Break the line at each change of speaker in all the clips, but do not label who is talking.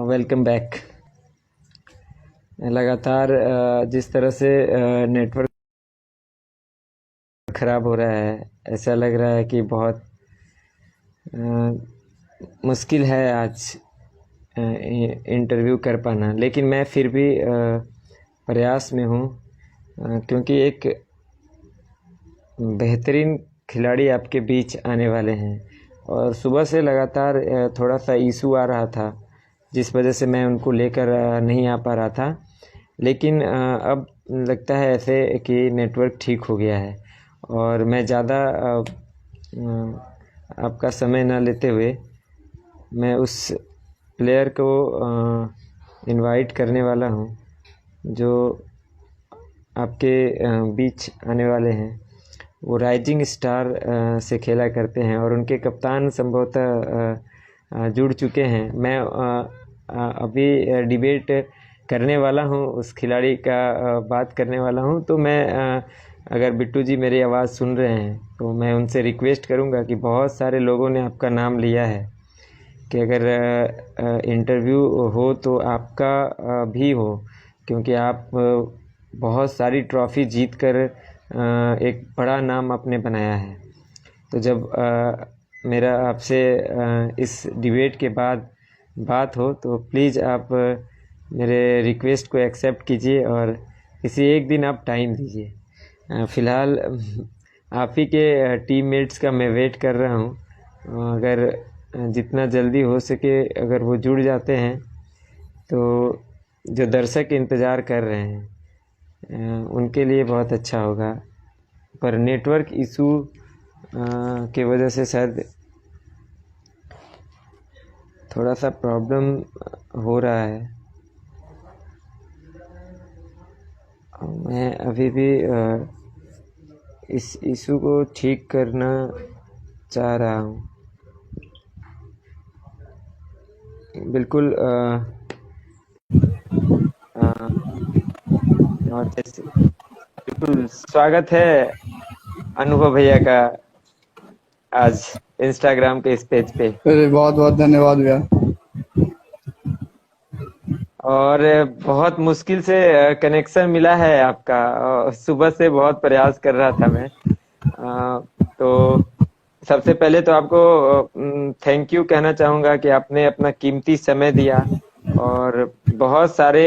Welcome back. लगातार जिस तरह से नेटवर्क ख़राब हो रहा है, ऐसा लग रहा है कि बहुत मुश्किल है आज इंटरव्यू कर पाना, लेकिन मैं फिर भी प्रयास में हूँ, क्योंकि एक बेहतरीन खिलाड़ी आपके बीच आने वाले हैं। और सुबह से लगातार थोड़ा सा इशू आ रहा था, जिस वजह से मैं उनको लेकर नहीं आ पा रहा था, लेकिन अब लगता है ऐसे कि नेटवर्क ठीक हो गया है। और मैं ज़्यादा आपका समय ना लेते हुए मैं उस प्लेयर को इनवाइट करने वाला हूं जो आपके बीच आने वाले हैं। वो राइजिंग स्टार से खेला करते हैं और उनके कप्तान संभवतः जुड़ चुके हैं। मैं अभी डिबेट करने वाला हूं, उस खिलाड़ी का बात करने वाला हूं। तो मैं अगर बिट्टू जी मेरी आवाज़ सुन रहे हैं तो मैं उनसे रिक्वेस्ट करूंगा कि बहुत सारे लोगों ने आपका नाम लिया है कि अगर इंटरव्यू हो तो आपका भी हो, क्योंकि आप बहुत सारी ट्रॉफ़ी जीत कर एक बड़ा नाम आपने बनाया है। तो जब मेरा आपसे इस डिबेट के बाद बात हो तो प्लीज़ आप मेरे रिक्वेस्ट को एक्सेप्ट कीजिए और किसी एक दिन आप टाइम दीजिए। फ़िलहाल आप ही के टीममेट्स का मैं वेट कर रहा हूँ। अगर जितना जल्दी हो सके अगर वो जुड़ जाते हैं तो जो दर्शक इंतज़ार कर रहे हैं उनके लिए बहुत अच्छा होगा। पर नेटवर्क इशू की वजह से शायद थोड़ा सा प्रॉब्लम हो रहा है। मैं अभी भी इस इशू को ठीक करना चाह रहा हूँ। बिल्कुल और जैसे बिल्कुल स्वागत है अनुभव भैया का आज इंस्टाग्राम के इस पेज पे।
अरे बहुत बहुत धन्यवाद भैया।
और बहुत मुश्किल से कनेक्शन मिला है आपका। सुबह से बहुत प्रयास कर रहा था मैं। तो सबसे पहले तो आपको थैंक यू कहना चाहूँगा कि आपने अपना कीमती समय दिया। और बहुत सारे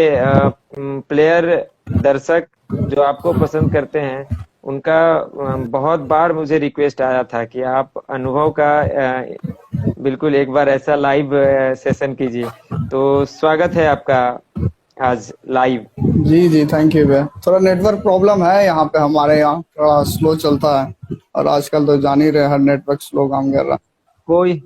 प्लेयर, दर्शक जो आपको पसंद करते हैं, उनका बहुत बार मुझे रिक्वेस्ट आया था कि आप अनुभव का बिल्कुल एक बार ऐसा लाइव सेशन कीजिए। तो स्वागत है आपका आज लाइव।
जी जी थैंक यू भैया। थोड़ा नेटवर्क प्रॉब्लम है यहाँ पे, हमारे यहाँ थोड़ा स्लो चलता है और आजकल तो जान ही रहे हर नेटवर्क स्लो काम कर रहा
कोई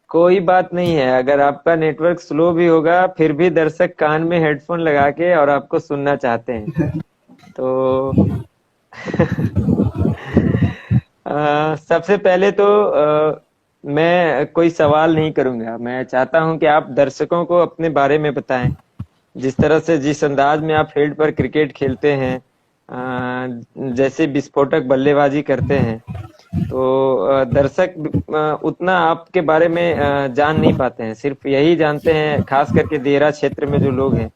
कोई बात नहीं है। अगर आपका नेटवर्क स्लो भी होगा फिर भी दर्शक कान में हेडफोन लगा के और आपको सुनना चाहते हैं। तो सबसे पहले तो मैं कोई सवाल नहीं करूंगा। मैं चाहता हूं कि आप दर्शकों को अपने बारे में बताएं। जिस तरह से, जिस अंदाज में आप फील्ड पर क्रिकेट खेलते हैं, जैसे विस्फोटक बल्लेबाजी करते हैं, तो दर्शक उतना आपके बारे में जान नहीं पाते हैं। सिर्फ यही जानते हैं, खास करके देहरा क्षेत्र में जो लोग हैं,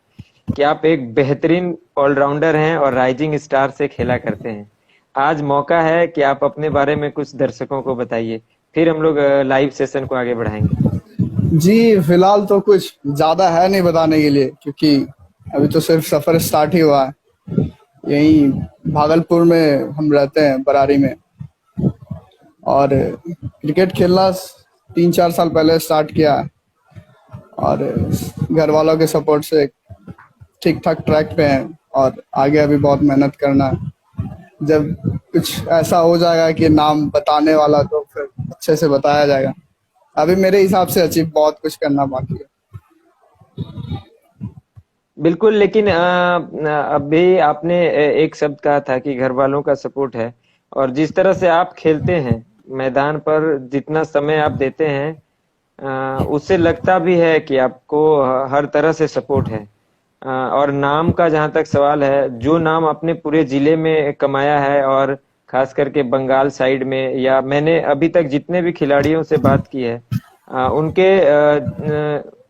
कि आप एक बेहतरीन ऑलराउंडर हैं और राइजिंग स्टार से खेला करते हैं। आज मौका है कि आप अपने बारे में कुछ दर्शकों को बताइए, फिर हम लोग लाइव सेशन को आगे बढ़ाएंगे।
जी फिलहाल तो कुछ ज्यादा है नहीं बताने के लिए, क्योंकि अभी तो सिर्फ सफर स्टार्ट ही हुआ है। यहीं भागलपुर में हम रहते हैं, बरारी में। और क्रिकेट खेलना 3-4 साल पहले स्टार्ट किया है और घर वालों के सपोर्ट से ठीक ठाक ट्रैक पे हैं और आगे अभी बहुत मेहनत करना है। जब कुछ ऐसा हो जाएगा कि नाम बताने वाला तो फिर अच्छे से बताया जाएगा। अभी मेरे हिसाब से अचीव बहुत कुछ करना बाकी है।
बिल्कुल, लेकिन अभी आपने एक शब्द कहा था कि घर वालों का सपोर्ट है, और जिस तरह से आप खेलते हैं मैदान पर, जितना समय आप देते हैं, उससे लगता भी है कि आपको हर तरह से सपोर्ट है। और नाम का जहां तक सवाल है, जो नाम आपने पूरे जिले में कमाया है, और खास करके बंगाल साइड में, या मैंने अभी तक जितने भी खिलाड़ियों से बात की है, उनके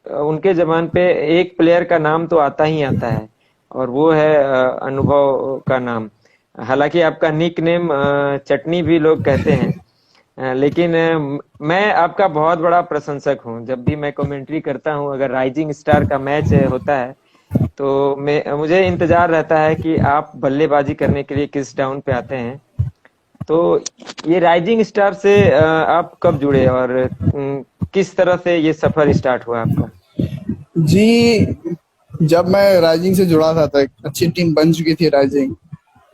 उनके जबान पे एक प्लेयर का नाम तो आता ही आता है, और वो है अनुभव का नाम। हालांकि आपका निक नेम चटनी भी लोग कहते हैं, लेकिन मैं आपका बहुत बड़ा प्रशंसक हूं। जब भी मैं कमेंट्री करता हूं, अगर राइजिंग स्टार का मैच होता है, तो मुझे इंतजार रहता है कि आप बल्लेबाजी करने के लिए किस डाउन पे आते हैं। तो ये राइजिंग स्टार से आप कब जुड़े, और किस तरह से ये सफर स्टार्ट हुआ आपका?
जी, जब मैं राइजिंग से जुड़ा था तो एक अच्छी टीम बन चुकी थी राइजिंग,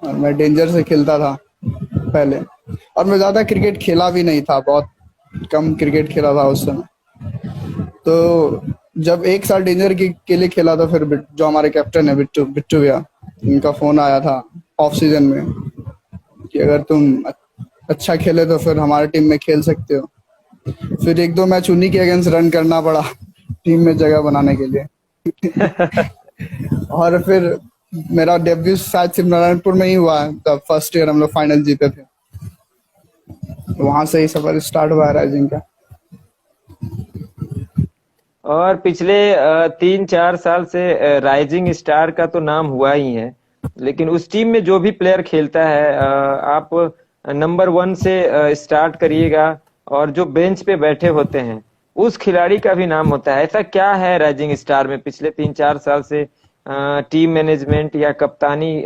और मैं डेंजर से खेलता था पहले। और मैं ज़्यादा क्रिकेट खेला भी नहीं था, बहुत कम क्रिकेट खेला था उस समय। तो जब एक साल डेंजर के लिए खेला, तो फिर जो हमारे कैप्टन है बिट्टू बिट्टू भैया, उनका फ़ोन आया था ऑफ सीजन में कि अगर तुम अच्छा खेले तो फिर हमारे टीम में खेल सकते हो। फिर एक दो मैच उन्हीं के अगेंस्ट रन करना पड़ा टीम में जगह बनाने के लिए। और फिर मेरा डेब्यू शायद सिमरनपुर में ही हुआ है, तब फर्स्ट ईयर हम लोग फाइनल जीते थे। तो वहां से ही सफर स्टार्ट हुआ है राइजिंग का।
और पिछले 3-4 साल से राइजिंग स्टार का तो नाम हुआ ही है, लेकिन उस टीम में जो भी प्लेयर खेलता है, आप नंबर 1 से स्टार्ट करिएगा, और जो बेंच पे बैठे होते हैं उस खिलाड़ी का भी नाम होता है। ऐसा क्या है राइजिंग स्टार में पिछले 3-4 साल से? टीम मैनेजमेंट या कप्तानी,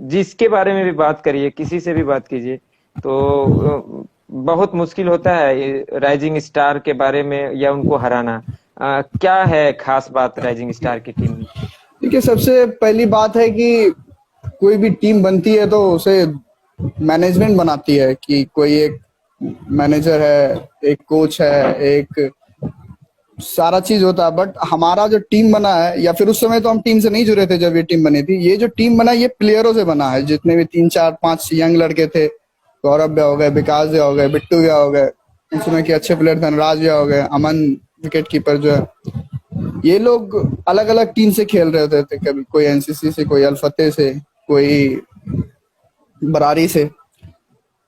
जिसके बारे में भी बात करिए, किसी से भी बात कीजिए, तो बहुत मुश्किल होता है राइजिंग स्टार के बारे में या उनको हराना। क्या है खास बात राइजिंग स्टार की टीम में?
देखिए, सबसे पहली बात है कि कोई भी टीम बनती है तो उसे मैनेजमेंट बनाती है, कि कोई एक मैनेजर है, एक कोच है, एक सारा चीज होता है। बट हमारा जो टीम बना है, या फिर उस समय तो हम टीम से नहीं जुड़े थे जब ये टीम बनी थी, ये जो टीम बना है ये प्लेयरों से बना है। जितने भी 3-4-5 यंग लड़के थे, गौरव भैया हो गए, विकास भैया हो गए, बिट्टू भैया हो गए, उसमें के अच्छे प्लेयर धनराज भैया हो गए, अमन विकेट कीपर जो है, ये लोग अलग अलग टीम से खेल रहे होते थे। कभी कोई एनसीसी से, कोई अलफते से, कोई बरारी से।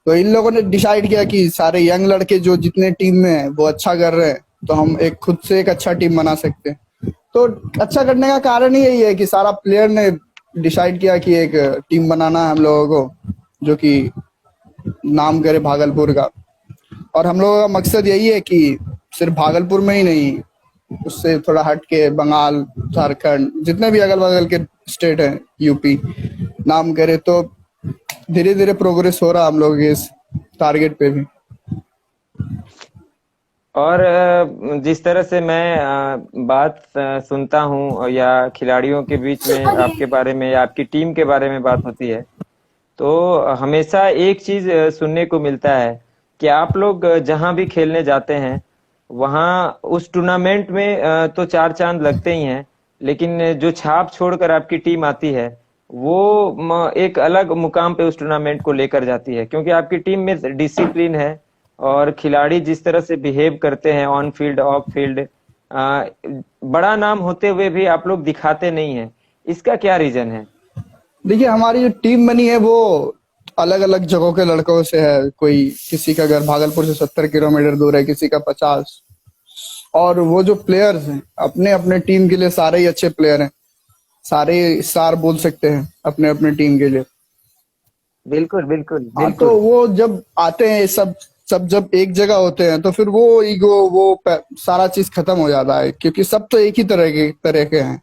तो इन लोगों ने डिसाइड किया कि सारे यंग लड़के जो जितने टीम में है वो अच्छा कर रहे हैं, तो हम एक खुद से एक अच्छा टीम बना सकते हैं। तो अच्छा करने का कारण ही यही है कि सारा प्लेयर ने डिसाइड किया कि एक टीम बनाना है हम लोगों को, जो कि नाम करे भागलपुर का। और हम लोगों का मकसद यही है कि सिर्फ भागलपुर में ही नहीं, उससे थोड़ा हट के बंगाल, झारखंड, जितने भी अगल बगल के स्टेट हैं, यूपी, नाम करे। तो धीरे धीरे प्रोग्रेस हो रहा हम लोग इस टारगेट पे भी।
और जिस तरह से मैं बात सुनता हूँ, या खिलाड़ियों के बीच में आपके बारे में या आपकी टीम के बारे में बात होती है, तो हमेशा एक चीज सुनने को मिलता है कि आप लोग जहां भी खेलने जाते हैं, वहां उस टूर्नामेंट में तो 4 चांद लगते ही हैं, लेकिन जो छाप छोड़कर आपकी टीम आती है, वो एक अलग मुकाम पे उस टूर्नामेंट को लेकर जाती है, क्योंकि आपकी टीम में डिसिप्लिन है, और खिलाड़ी जिस तरह से बिहेव करते हैं ऑन फील्ड ऑफ फील्ड, बड़ा नाम होते हुए भी आप लोग दिखाते नहीं है। इसका क्या रीजन है?
देखिए, हमारी जो टीम बनी है वो अलग अलग जगहों के लड़कों से है। कोई, किसी का घर भागलपुर से 70 किलोमीटर दूर है, किसी का 50। और वो जो प्लेयर्स हैं अपने अपने टीम के लिए सारे ही अच्छे प्लेयर हैं, सारे स्टार बोल सकते हैं अपने अपने टीम के लिए।
बिल्कुल बिल्कुल
हाँ, तो
बिल्कुल।
वो जब आते हैं, सब सब जब एक जगह होते हैं, तो फिर वो ईगो, वो सारा चीज खत्म हो जाता है, क्योंकि सब तो एक ही तरह के हैं।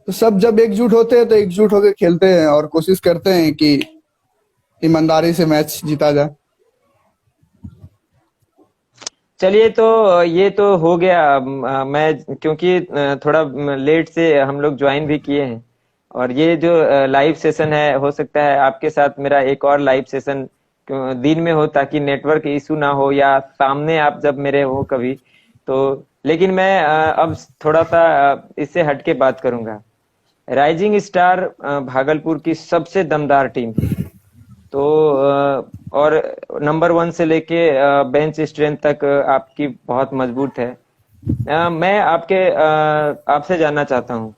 तो सब जब एकजुट होते हैं तो एकजुट होकर खेलते हैं और कोशिश करते हैं कि ईमानदारी से मैच जीता जाए।
चलिए, तो ये तो हो गया। मैं क्योंकि थोड़ा लेट से हम लोग ज्वाइन भी किए हैं, और ये जो लाइव सेशन है, हो सकता है आपके साथ मेरा एक और लाइव सेशन दिन में हो, ताकि नेटवर्क इशू ना हो, या सामने आप जब मेरे हो कभी तो। लेकिन मैं अब थोड़ा सा इससे हट के बात करूंगा। राइजिंग स्टार भागलपुर की सबसे दमदार टीम है। तो और नंबर 1 से लेके बेंच स्ट्रेंथ तक आपकी बहुत मजबूत है। मैं आपसे जानना चाहता हूँ,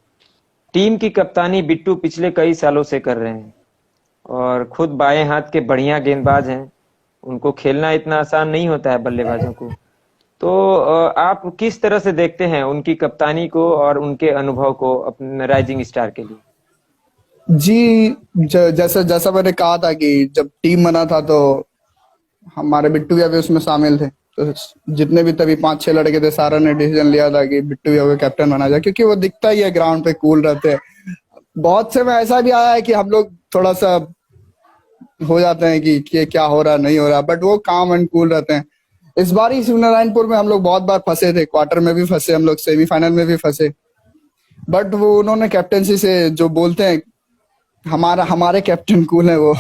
टीम की कप्तानी बिट्टू पिछले कई सालों से कर रहे हैं, और खुद बाएं हाथ के बढ़िया गेंदबाज हैं। उनको खेलना इतना आसान नहीं होता है बल्लेबाजों को। तो आप किस तरह से देखते हैं उनकी कप्तानी को और उनके अनुभव को अपने राइजिंग स्टार के लिए?
जी, जैसा जैसा मैंने कहा था कि जब टीम बना था तो हमारे बिट्टू भैया भी उसमें शामिल थे। तो जितने भी तभी 5-6 लड़के थे, सारा ने डिसीजन लिया था कि बिट्टू भैया को कैप्टन बना जाए, क्योंकि वो दिखता ही है ग्राउंड पे कूल रहते हैं। बहुत से में ऐसा भी आया है कि हम लोग थोड़ा सा हो जाते हैं कि ये क्या हो रहा नहीं हो रहा, बट वो काम एंड कूल रहते हैं। इस बार ही शिवनारायणपुर में हम लोग बहुत बार फंसे थे, क्वार्टर में भी फंसे, हम लोग सेमीफाइनल में भी फंसे, बट वो उन्होंने कैप्टनसी से जो बोलते हैं हमारे कैप्टन कूल है वो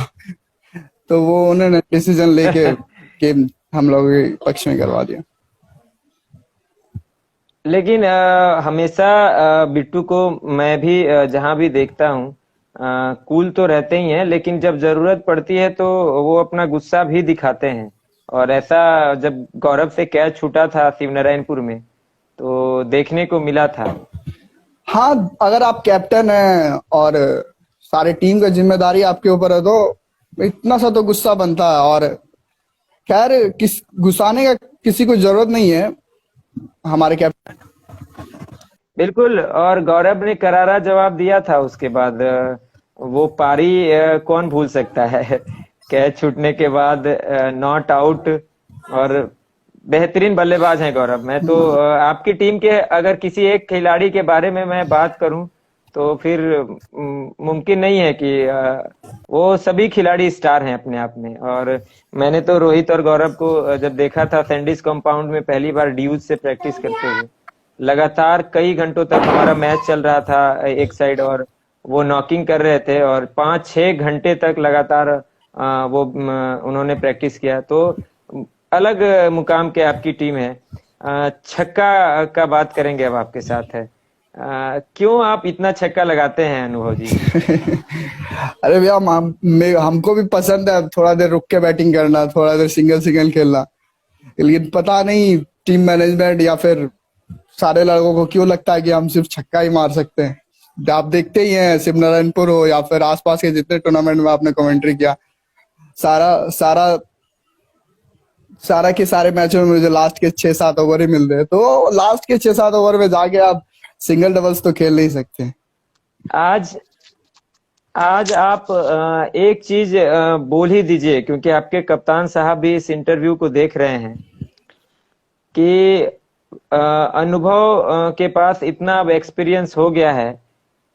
तो वो उन्होंने डिसीजन लेके गेम हम लोग के पक्ष में करवा दिया।
लेकिन हमेशा बिट्टू को मैं भी जहां भी देखता हूँ कूल तो रहते ही हैं, लेकिन जब जरूरत पड़ती है तो वो अपना गुस्सा भी दिखाते हैं। और ऐसा जब गौरव से कैच छूटा था शिवनारायणपुर में तो देखने को मिला था।
हाँ, अगर आप कैप्टन हैं और सारे टीम का जिम्मेदारी आपके ऊपर है तो इतना सा तो गुस्सा बनता है। और खैर गुस्साने का किसी को जरूरत नहीं है, हमारे कैप्टन।
बिल्कुल, और गौरव ने करारा जवाब दिया था उसके बाद। वो पारी कौन भूल सकता है कैच छूटने के बाद नॉट आउट। और बेहतरीन बल्लेबाज हैं गौरव। मैं तो आपकी टीम के अगर किसी एक खिलाड़ी के बारे में मैं बात करूं तो फिर मुमकिन नहीं है कि वो सभी खिलाड़ी स्टार हैं अपने आप में। और मैंने तो रोहित और गौरव को जब देखा था सैंडिस कंपाउंड में पहली बार ड्यूज से प्रैक्टिस करते हुए, लगातार कई घंटों तक हमारा मैच चल रहा था एक साइड, और वो नॉकिंग कर रहे थे और 5-6 घंटे तक लगातार वो उन्होंने प्रैक्टिस किया। तो अलग मुकाम के आपकी टीम है। छक्का का बात करेंगे अब आपके साथ है। क्यों आप इतना छक्का लगाते हैं अनुभव जी?
अरे भैया, हमको भी पसंद है थोड़ा देर रुक के बैटिंग करना, थोड़ा देर सिंगल सिंगल खेलना, लेकिन पता नहीं टीम मैनेजमेंट या फिर सारे लड़कों को क्यों लगता है कि हम सिर्फ छक्का ही मार सकते हैं। आप देखते ही हैं, शिवनारायणपुर हो या फिर आसपास के जितने टूर्नामेंट में आपने कमेंट्री किया, सारा सारा सारा के सारे मैचों में मुझे लास्ट के 6-7 ओवर ही मिल रहे हैं। तो लास्ट के 6-7 ओवर में जाके आप सिंगल डबल्स तो खेल नहीं सकते।
आज आज आप एक चीज बोल ही दीजिए, क्योंकि आपके कप्तान साहब भी इस इंटरव्यू को देख रहे हैं कि अनुभव के पास इतना अब एक्सपीरियंस हो गया है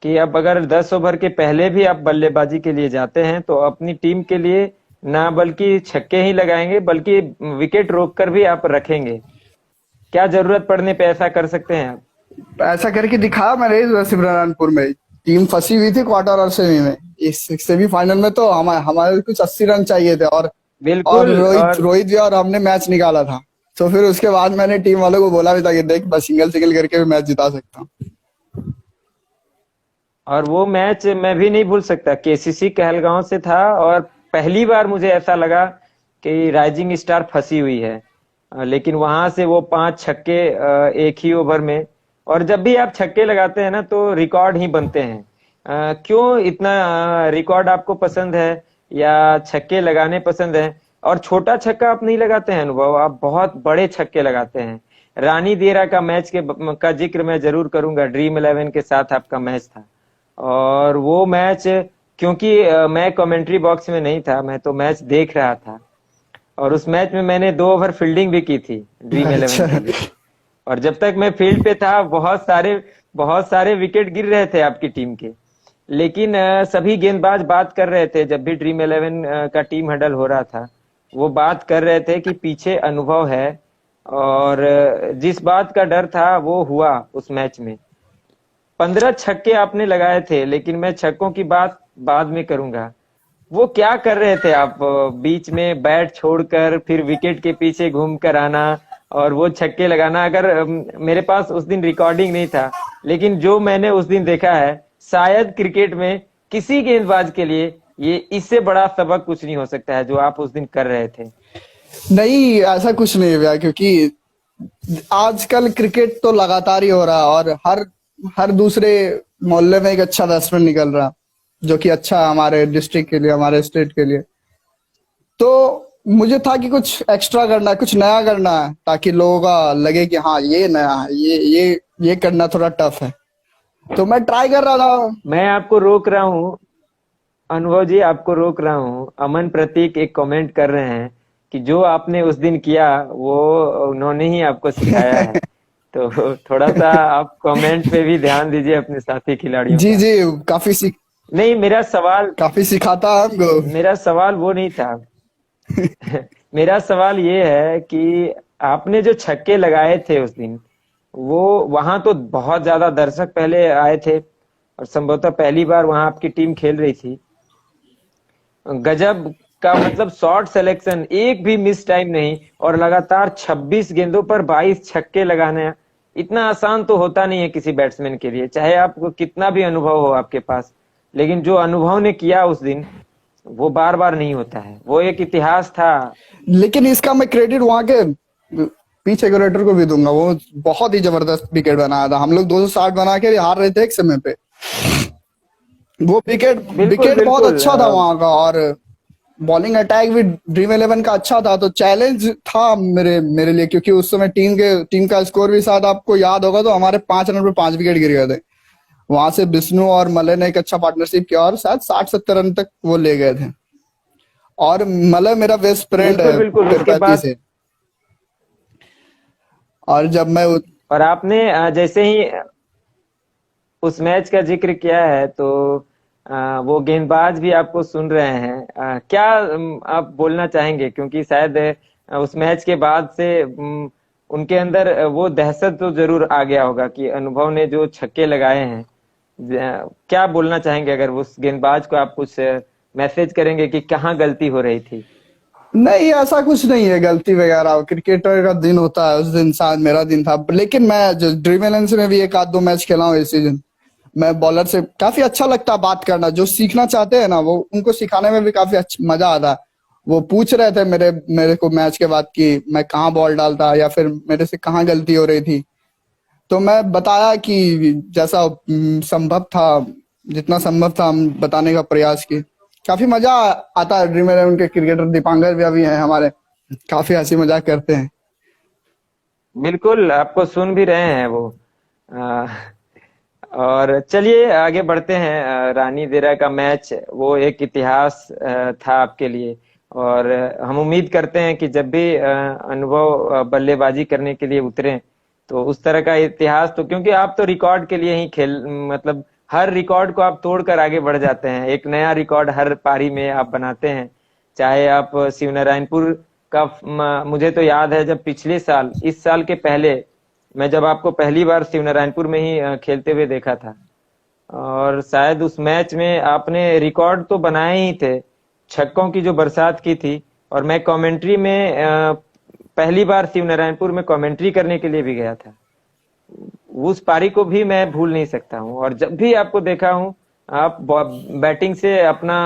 कि अब अगर 10 ओवर के पहले भी आप बल्लेबाजी के लिए जाते हैं तो अपनी टीम के लिए ना बल्कि छक्के ही लगाएंगे बल्कि विकेट रोक कर भी आप रखेंगे। क्या जरूरत पड़ने पे ऐसा कर सकते हैं आप?
ऐसा करके दिखाया मैंने इस शिवनारायणपुर में। टीम फंसी हुई थी क्वार्टर और सेमी में, इस सेमीफाइनल में तो हमारे कुछ 80 रन चाहिए थे और
बिल्कुल।
रोहित जी और हमने मैच निकाला था। तो फिर उसके बाद मैंने टीम वालों को बोला भी था कि देख, बस सिंगल सिंगल करके भी मैच जिता सकता हूँ।
और वो मैच मैं भी नहीं भूल सकता, केसीसी कहलगांव से था और पहली बार मुझे ऐसा लगा कि राइजिंग स्टार फंसी हुई है। लेकिन वहां से वो 5 छक्के एक ही ओवर में। और जब भी आप छक्के लगाते हैं ना तो रिकॉर्ड ही बनते हैं। क्यों इतना रिकॉर्ड आपको पसंद है या छक्के लगाने पसंद है? और छोटा छक्का आप नहीं लगाते हैं अनुभव, आप बहुत बड़े छक्के लगाते हैं। रानी देरा का मैच का जिक्र मैं जरूर करूंगा, ड्रीम 11 के साथ आपका मैच था। और वो मैच, क्योंकि मैं कमेंट्री बॉक्स में नहीं था, मैं तो मैच देख रहा था, और उस मैच में मैंने 2 ओवर फील्डिंग भी की थी ड्रीम 11 के लिए। और जब तक मैं फील्ड पे था बहुत सारे विकेट गिर रहे थे आपकी टीम के। लेकिन सभी गेंदबाज बात कर रहे थे, जब भी ड्रीम 11 का टीम हडल हो रहा था वो बात कर रहे थे कि पीछे अनुभव है। और जिस बात का डर था वो हुआ उस मैच में। 15 छक्के आपने लगाए थे, लेकिन मैं छक्कों की बात बाद में करूंगा। वो क्या कर रहे थे आप बीच में बैट छोड़कर फिर विकेट के पीछे घूम कर आना और वो छक्के लगाना? अगर मेरे पास उस दिन रिकॉर्डिंग नहीं था, लेकिन जो मैंने उस दिन देखा है, शायद क्रिकेट में किसी गेंदबाज के लिए ये इससे बड़ा सबक कुछ नहीं हो सकता है जो आप उस दिन कर रहे थे।
नहीं, ऐसा कुछ नहीं है भैया, क्योंकि आजकल क्रिकेट तो लगातार ही हो रहा है और हर दूसरे मोहल्ले में एक अच्छा बैट्समैन निकल रहा, जो कि अच्छा है हमारे डिस्ट्रिक्ट के लिए, हमारे स्टेट के लिए। तो मुझे था कि कुछ एक्स्ट्रा करना है, कुछ नया करना है, ताकि लोगों का लगे कि हाँ ये नया है, ये करना थोड़ा टफ है। तो मैं ट्राई कर रहा था।
मैं आपको रोक रहा हूँ, अनुभव जी, आपको रोक रहा हूँ। अमन प्रतीक एक कमेंट कर रहे हैं कि जो आपने उस दिन किया वो उन्होंने ही आपको सिखाया है। तो थोड़ा सा आप कमेंट पे भी ध्यान दीजिए अपने साथी खिलाड़ियों
जी
का।
जी, काफी सीख
नहीं,
काफी सिखाता है हमको।
मेरा सवाल वो नहीं था। मेरा सवाल ये है कि आपने जो छक्के लगाए थे उस दिन, वो वहां तो बहुत ज्यादा दर्शक पहले आए थे और संभवतः पहली बार वहां आपकी टीम खेल रही थी। गजब का मतलब शॉट सिलेक्शन, एक भी मिस टाइम नहीं, और लगातार 26 गेंदों पर 22 छक्के लगाना इतना आसान तो होता नहीं है किसी बैट्समैन के लिए, चाहे आपको कितना भी अनुभव हो आपके पास। लेकिन जो अनुभव ने किया उस दिन, वो बार बार नहीं होता है, वो एक इतिहास था।
लेकिन इसका मैं क्रेडिट वहां के पिच एग्रेटर को भी दूंगा। वो बहुत ही जबरदस्त विकेट बनाया था। हम लोग 260 बना के हार रहे थे एक समय पे। वो विकेट
बिल्कुल
विकेट बहुत
बिल्कुल।
अच्छा था वहां का, और बॉलिंग अटैक भी ड्रीम 11 का अच्छा था। तो चैलेंज था मेरे मेरे लिए, क्योंकि उस समय टीम का स्कोर भी, शायद आपको याद होगा, तो हमारे 5 रन पे 5 विकेट गिर गए थे। वहां से विष्णु और मलय ने एक अच्छा पार्टनरशिप किया और शायद 60-70 रन तक वो ले गए थे। और मलय मेरा बेस्ट फ्रेंड
बिल्कुल
है
बिल्कुल उसके
तिरुपति
बाद।
से। और जब मैं
और आपने जैसे ही उस मैच का जिक्र किया है तो वो गेंदबाज भी आपको सुन रहे हैं। क्या आप बोलना चाहेंगे, क्योंकि शायद उस मैच के बाद से उनके अंदर वो दहशत तो जरूर आ गया होगा कि अनुभव ने जो छक्के लगाए हैं। क्या बोलना चाहेंगे, अगर उस गेंदबाज को आप कुछ मैसेज करेंगे कि कहाँ गलती हो रही थी?
नहीं, ऐसा कुछ नहीं है गलती वगैरह। क्रिकेटर का दिन होता है, उस दिन शायद मेरा दिन था। लेकिन मैं जो ड्रीम इलेवन से में भी एक आध दो मैच खेला हूँ इस सीजन। मैं बॉलर से काफी अच्छा लगता है बात करना। जो सीखना चाहते हैं ना, वो उनको सिखाने में भी काफी अच्छा मजा आता है। वो पूछ रहे थे मेरे को मैच के बाद कि मैं कहाँ बॉल डालता, या फिर मेरे से कहाँ गलती हो रही थी। तो मैं बताया कि जैसा संभव था, जितना संभव था हम बताने का प्रयास किए। काफी मजा आता है। ड्रीम इलेवन के क्रिकेटर दीपांकर भैया भी हैं हमारे, काफी हंसी मजाक करते हैं।
बिल्कुल, आपको सुन भी रहे हैं वो। अ, और चलिए आगे बढ़ते हैं। रानी देरा का मैच वो एक इतिहास था आपके लिए। और हम उम्मीद करते हैं कि जब भी अनुभव बल्लेबाजी करने के लिए उतरे, तो उस तरह का इतिहास, तो क्योंकि आप तो रिकॉर्ड के लिए ही खेल, मतलब हर रिकॉर्ड को आप तोड़कर आगे बढ़ जाते हैं। एक नया रिकॉर्ड हर पारी में आप बनाते हैं। चाहे आप शिवनारायणपुर का, मुझे तो याद है जब पिछले साल, इस साल के पहले, मैं जब आपको पहली बार शिवनारायणपुर में ही खेलते हुए देखा था, और शायद उस मैच में आपने रिकॉर्ड तो बनाए ही थे, छक्कों की जो बरसात की थी। और मैं कमेंट्री में पहली बार शिवनारायणपुर में कमेंट्री करने के लिए भी गया था। उस पारी को भी मैं भूल नहीं सकता हूँ। और जब भी आपको देखा हूँ, आप बैटिंग से अपना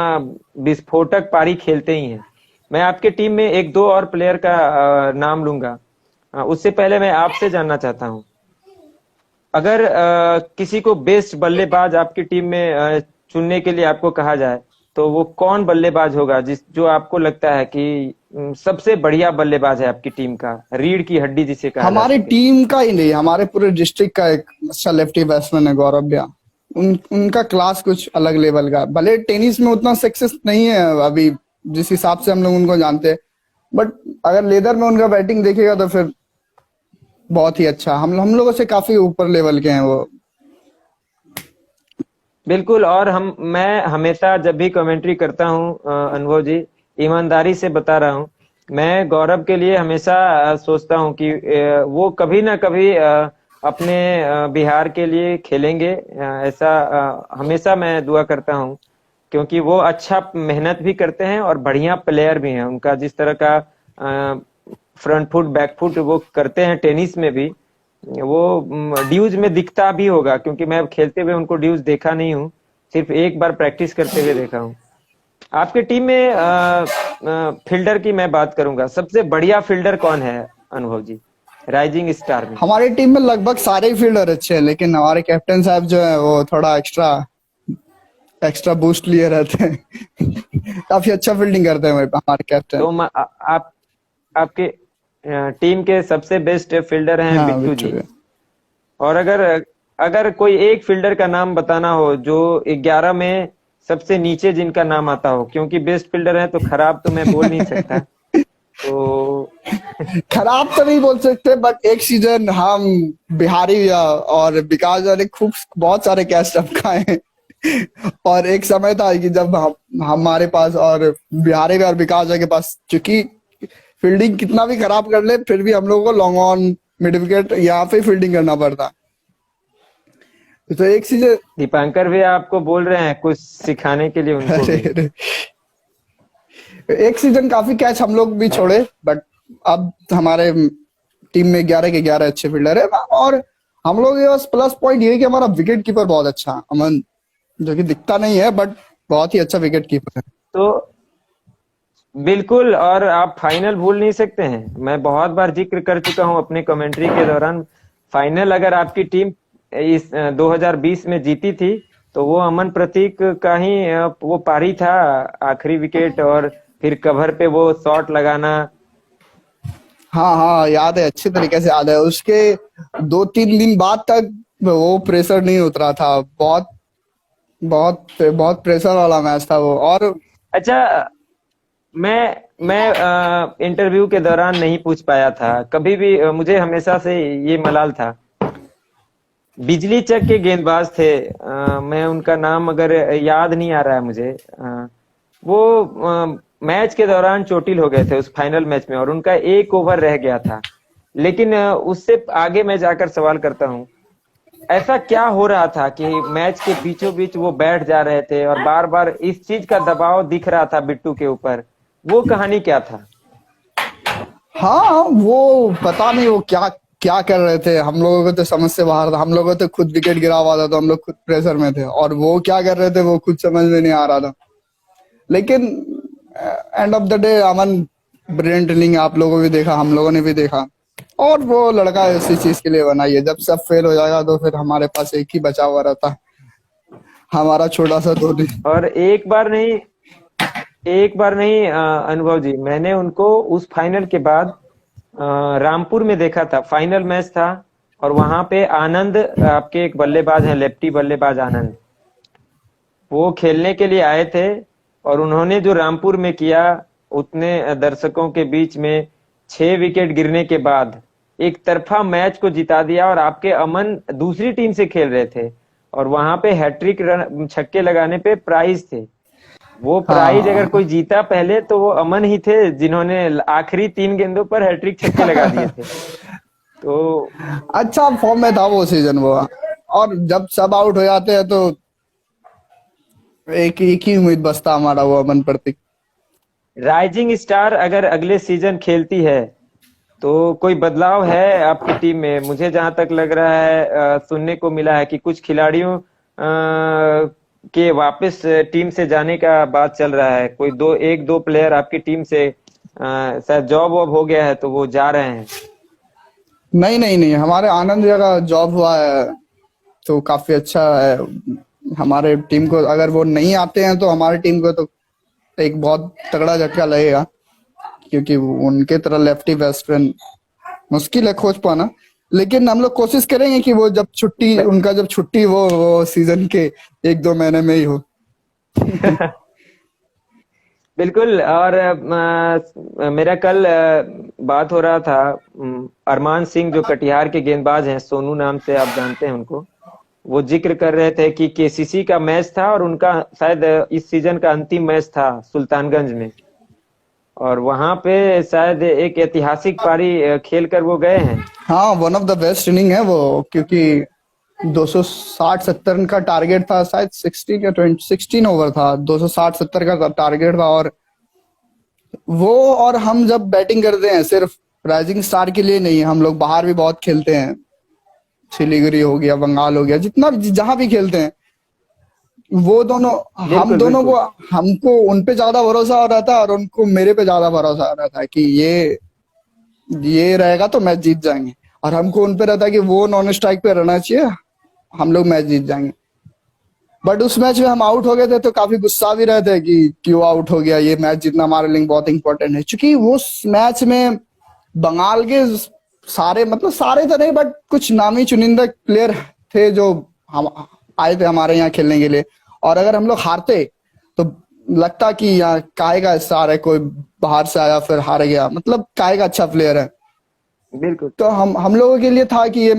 विस्फोटक पारी खेलते ही हैं। मैं आपके टीम में एक दो और प्लेयर का नाम लूंगा। उससे पहले मैं आपसे जानना चाहता हूँ, अगर किसी को बेस्ट बल्लेबाज आपकी टीम में चुनने के लिए आपको कहा जाए, तो वो कौन बल्लेबाज होगा जो आपको लगता है कि सबसे बढ़िया बल्लेबाज है आपकी टीम का, रीढ़ की हड्डी जिसे कहा जा
हमारी
सके?
टीम का ही नहीं, हमारे पूरे डिस्ट्रिक्ट का एक अच्छा लेफ्टी बैट्समैन है, गौरव भैया। उनका क्लास कुछ अलग लेवल का। भले टेनिस में उतना सक्सेस नहीं है अभी जिस हिसाब से हम लोग उनको जानते हैं, बट अगर लेदर में उनका बैटिंग देखेगा तो फिर बहुत ही अच्छा। हम लोगों से काफी ऊपर लेवल के हैं वो।
बिल्कुल। और मैं हमेशा जब भी कमेंट्री करता हूँ अनुभव जी, ईमानदारी से बता रहा हूँ, मैं गौरव के लिए हमेशा सोचता हूँ कि वो कभी ना कभी अपने बिहार के लिए खेलेंगे। ऐसा हमेशा मैं दुआ करता हूँ, क्योंकि वो अच्छा मेहनत भी करते हैं और बढ़िया प्लेयर भी हैं। उनका जिस तरह का फ्रंट फुट बैक फुट वो करते हैं टेनिस में भी, वो ड्यूज में दिखता भी होगा, क्योंकि मैं खेलते हुए उनको ड्यूज देखा नहीं हूँ, सिर्फ एक बार प्रैक्टिस करते हुए देखा हूँ। आपके टीम में फील्डर की मैं बात करूंगा, सबसे बढ़िया फील्डर कौन है अनुभव जी, राइजिंग स्टार में?
हमारी टीम में लगभग सारे ही फील्डर अच्छे हैं, लेकिन हमारे कैप्टन साहब जो है वो थोड़ा एक्स्ट्रा एक्स्ट्रा बूस्ट लिए रहते हैं। काफी अच्छा फील्डिंग करते हैं हमारे कैप्टन।
तो आप आपके टीम के सबसे बेस्ट फील्डर हैं
हाँ
बिट्टू
बिट्टू
जी।
जी।
और अगर अगर कोई एक फील्डर का नाम बताना हो जो 11 में सबसे नीचे जिनका नाम आता हो, क्योंकि बेस्ट फील्डर है तो खराब तो मैं बोल नहीं सकता, तो
खराब तो नहीं बोल सकते, बट एक सीजन हम बिहारी और विकास ने खूब बहुत सारे कैच टपकाए हैं। और एक समय था कि जब हम हमारे पास और बिहारी और विकास के पास, चूंकि फील्डिंग कितना भी खराब कर ले फिर भी हम लोगों को लॉन्ग ऑन मिड विकेट यहाँ पे फील्डिंग करना पड़ता। तो एक सीजन
दीपांकर भी आपको बोल रहे हैं कुछ सिखाने के लिए उनको
अरे
भी।
अरे, एक सीजन काफी कैच हम लोग भी छोड़े, बट अब हमारे टीम में 11 के 11 अच्छे फील्डर है। और हम लोग के पास प्लस पॉइंट ये है कि हमारा विकेट कीपर बहुत अच्छा है, अमन, जो कि दिखता नहीं है बट बहुत ही अच्छा विकेट कीपर है।
तो बिल्कुल, और आप फाइनल भूल नहीं सकते हैं, मैं बहुत बार जिक्र कर चुका हूं अपने कमेंट्री के दौरान। फाइनल अगर आपकी टीम इस 2020 में जीती थी तो वो अमन प्रतीक का ही वो पारी था, आखिरी विकेट, और फिर कवर पे वो शॉट लगाना।
हाँ हाँ याद है, अच्छे तरीके से याद है। उसके 2-3 दिन बाद तक वो प्रेशर नहीं उतरा था। बहुत बहुत बहुत प्रेशर वाला मैच था वो। और
अच्छा, मैं इंटरव्यू के दौरान नहीं पूछ पाया था कभी भी, मुझे हमेशा से ये मलाल था। बिजली चक के गेंदबाज थे, मैं उनका नाम अगर याद नहीं आ रहा है मुझे, वो मैच के दौरान चोटिल हो गए थे उस फाइनल मैच में, और उनका एक ओवर रह गया था। लेकिन उससे आगे मैं जाकर सवाल करता हूँ, ऐसा क्या हो रहा था कि मैच के बीचों बीच वो बैठ जा रहे थे और बार बार इस चीज का दबाव दिख रहा था बिट्टू के ऊपर, वो कहानी क्या था?
हाँ, वो पता नहीं वो क्या क्या कर रहे थे। हम लोगों को तो समझ से बाहर था। हम लोगों को तो खुद विकेट गिरा हुआ था, तो हम लोग खुद प्रेशर में थे, और वो क्या कर रहे थे वो खुद समझ में नहीं आ रहा था। लेकिन end of the day Aman brilliant inning आप लोगों ने भी देखा, हम लोगों ने भी देखा। और वो लड़का इसी चीज के लिए बना ही है। जब सब फेल हो जाएगा तो फिर हमारे पास एक ही बचा हुआ रहता है, हमारा छोटा सा धोनी।
और एक बार नहीं अनुभव जी, मैंने उनको उस फाइनल के बाद रामपुर में देखा था, फाइनल मैच था, और वहां पे आनंद, आपके एक बल्लेबाज हैं, लेफ्टी बल्लेबाज आनंद, वो खेलने के लिए आए थे, और उन्होंने जो रामपुर में किया, उतने दर्शकों के बीच में 6 विकेट गिरने के बाद एक तरफा मैच को जिता दिया। और आपके अमन दूसरी टीम से खेल रहे थे, और वहां पे हैट्रिक रन छक्के लगाने पे प्राइज थे। वो प्राइज अगर
हाँ
कोई जीता पहले तो वो अमन ही थे, जिन्होंने आखिरी 3 गेंदों पर हैट्रिक छक्के लगा दिए थे। तो
अच्छा फॉर्म में था वो सीजन वो। और जब सब आउट हो जाते हैं तो एक ही उम्मीद बचता हमारा, वो अमन प्रतीक।
राइजिंग स्टार अगर अगले सीजन खेलती है तो कोई बदलाव है आपकी टीम में? मुझे जहां तक लग रहा है, सुनने को मिला है कि कुछ खिलाड़ियों के वापस टीम से जाने का बात चल रहा है। कोई एक दो प्लेयर आपकी टीम से शायद जॉब वॉब हो गया है तो वो जा रहे हैं।
नहीं नहीं नहीं, हमारे आनंद का जॉब हुआ है, तो काफी अच्छा है। हमारे टीम को अगर वो नहीं आते हैं तो हमारी टीम को तो एक बहुत तगड़ा झटका लगेगा, क्योंकि उनके तरह लेफ्टी बैट्समैन मुश्किल है खोज पाना। लेकिन हम लोग कोशिश करेंगे कि वो जब छुट्टी उनका जब छुट्टी वो सीजन के 1-2 महीने में ही हो।
बिल्कुल। और मेरा कल बात हो रहा था, अरमान सिंह जो कटिहार के गेंदबाज हैं, सोनू नाम से आप जानते हैं उनको, वो जिक्र कर रहे थे कि केसीसी का मैच था और उनका शायद इस सीजन का अंतिम मैच था सुल्तानगंज में, और वहां पे शायद एक ऐतिहासिक पारी खेल कर वो गए हैं।
हाँ, one of the best inning है वो, क्योंकि 260-70 का टारगेट था, शायद 16 या 16 ओवर था, 260-70 का टारगेट था। और वो, और हम जब बैटिंग करते हैं सिर्फ राइजिंग स्टार के लिए नहीं, हम लोग बाहर भी बहुत खेलते हैं। सिलीगुड़ी हो गया, बंगाल हो गया, जितना भी जहां भी खेलते हैं, वो दोनों, हम
बिल्कुल
दोनों को,
बिल्कुल।
हमको उन पे ज्यादा भरोसा हो रहा था और उनको मेरे पे ज्यादा भरोसा हो रहा था कि ये रहेगा तो मैच जीत जाएंगे। और हमको उन पे रहता है कि वो नॉन स्ट्राइक पे रहना चाहिए, हम लोग मैच जीत जाएंगे। बट उस मैच में हम आउट हो गए थे तो काफी गुस्सा भी रहे थे कि क्यों आउट हो गया, ये मैच जीतना हमारे लिए बहुत इंपॉर्टेंट है, क्योंकि उस मैच में बंगाल के सारे, मतलब सारे तो नहीं बट कुछ नामी चुनिंदा प्लेयर थे जो हम आए थे हमारे यहाँ खेलने के लिए। और अगर हम लोग हारते तो लगता कि यहाँ काहे का स्टार है, कोई बाहर से आया फिर हार गया, मतलब काहे का अच्छा प्लेयर है।
बिल्कुल।
तो हम लोगों के लिए था कि ये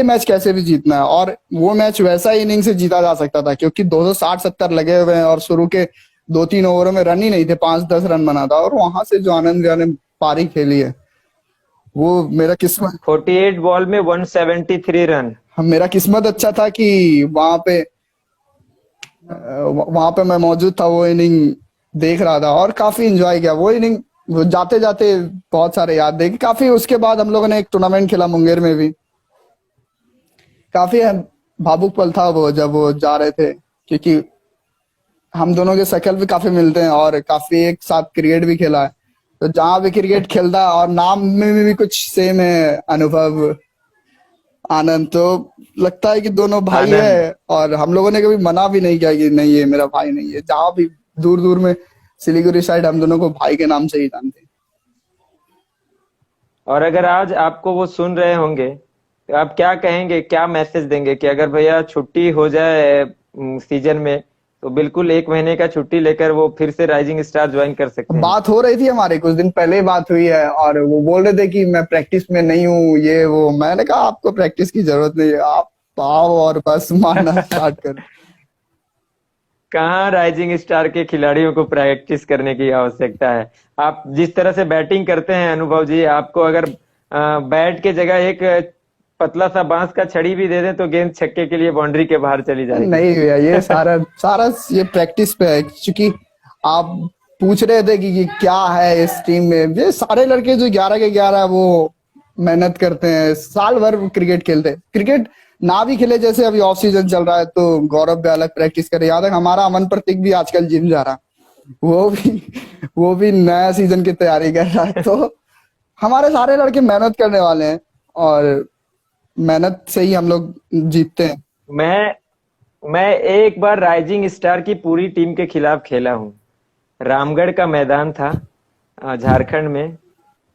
मैच कैसे भी जीतना है, और वो मैच वैसा इनिंग से जीता जा सकता था क्योंकि 260-70 लगे हुए हैं और शुरू के 2-3 ओवरों में रन ही नहीं थे, 5-10 रन बना था। और वहां से जो आनंद भैया ने पारी खेली है वो मेरा किस्मत
48 बॉल में 173 रन।
मेरा किस्मत अच्छा था कि वहां पे मैं मौजूद था, वो इनिंग देख रहा था और काफी एंजॉय किया वो इनिंग। वो जाते जाते बहुत सारे याद देखे काफी। उसके बाद हम लोगों ने एक टूर्नामेंट खेला मुंगेर में भी, काफी भावुक पल था वो जब वो जा रहे थे, क्योंकि हम दोनों के शक्ल भी काफी मिलते हैं और काफी एक साथ क्रिकेट भी खेला है। तो जहां भी क्रिकेट खेलता है और नाम में भी कुछ सेम है, अनुभव, आनंद, तो लगता है कि दोनों भाई
आनंद।
है। और हम लोगों ने कभी मना भी नहीं किया कि नहीं ये मेरा भाई नहीं है। जहां भी दूर दूर में सिलीगुड़ी साइड हम दोनों को भाई के नाम से ही जानते हैं।
और अगर आज आपको वो सुन रहे होंगे तो आप क्या कहेंगे, क्या मैसेज देंगे कि अगर भैया छुट्टी हो जाए सीजन में तो बिल्कुल 1 महीने का छुट्टी लेकर वो फिर से राइजिंग स्टार ज्वाइन कर सकते हैं?
बात हो रही थी हमारे, कुछ दिन पहले ही बात हुई है और वो बोल रहे थे कि मैं प्रैक्टिस में नहीं हूँ, ये वो। मैंने कहा आपको प्रैक्टिस की जरूरत नहीं है, आप आओ और बस मारना स्टार्ट करो।
कहाँ राइजिंग स्टार के खिलाड़ियों को प्रैक्टिस करने की आवश्यकता है। आप जिस तरह से बैटिंग करते हैं अनुभव जी, आपको अगर बैट के जगह एक पतला सा बांस का छड़ी भी दे दें तो गेंद छक्के के लिए बाउंड्री के बाहर चली जाएगी।
नहीं भैया, ये सारा सारा ये प्रैक्टिस पे है। क्योंकि आप पूछ रहे थे कि क्या है इस टीम में, ये सारे लड़के जो 11 के 11 वो मेहनत करते हैं, साल भर क्रिकेट खेलते हैं। क्रिकेट ना भी खेले, जैसे अभी ऑफ सीजन चल रहा है तो गौरव भी अलग प्रैक्टिस करे। याद है हमारा अमन प्रतीक भी आजकल जिम जा रहा है, वो भी नया सीजन की तैयारी कर रहा है। तो हमारे सारे लड़के मेहनत करने वाले हैं और मेहनत से ही हम लोग जीतते हैं।
मैं मैं एक बार राइजिंग स्टार की पूरी टीम के खिलाफ खेला हूँ। रामगढ़ का मैदान था झारखंड में,